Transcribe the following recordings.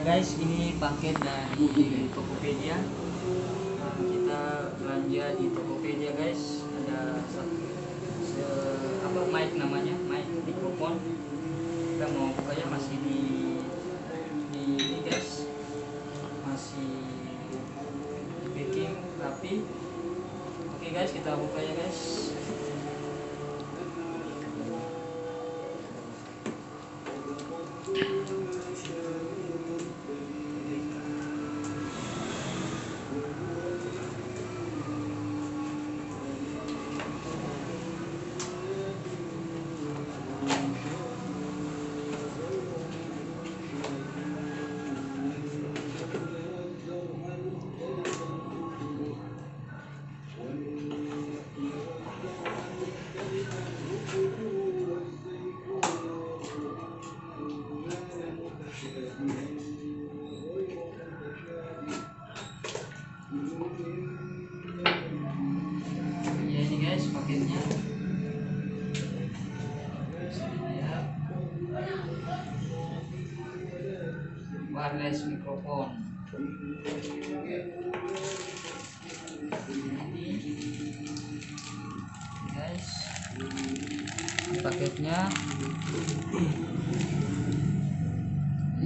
Guys, ini paket dari Tokopedia. Kita belanja di Tokopedia guys. Ada mic namanya, mic mikrofon. Kita mau bukanya masih di ini guys, masih di packing rapi. Oke guys, kita buka ya guys. Ya ini guys paketnya. Wireless mikrofon. Ini guys, ini paketnya.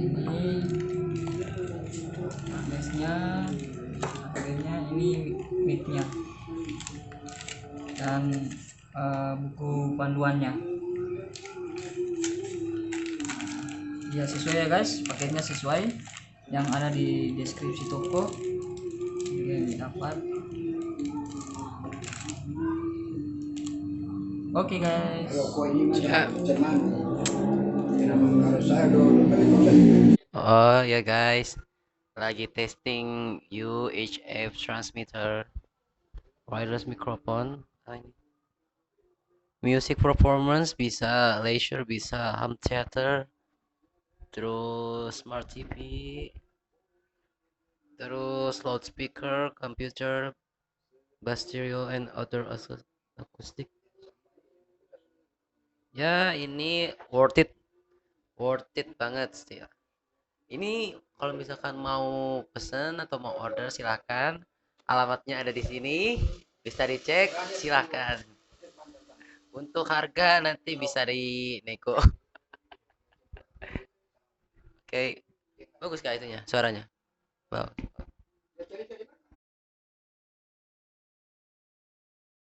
Ini wirelessnya, akhirnya ini micnya dan buku panduannya. Ya sesuai ya guys, paketnya sesuai yang ada di deskripsi toko. Ini dapat. Oke guys. Oh ya guys, lagi testing UHF transmitter wireless microphone. Music performance bisa, leisure bisa, home theater, terus smart TV, terus loudspeaker, computer, bass stereo and other acoustic. Ya ini worth it banget sih. Ini kalau misalkan mau pesen atau mau order silakan. Alamatnya ada di sini. Bisa dicek, silakan. Untuk harga nanti bisa dinego. Oke. Bagus kah itunya? Suaranya. Wow.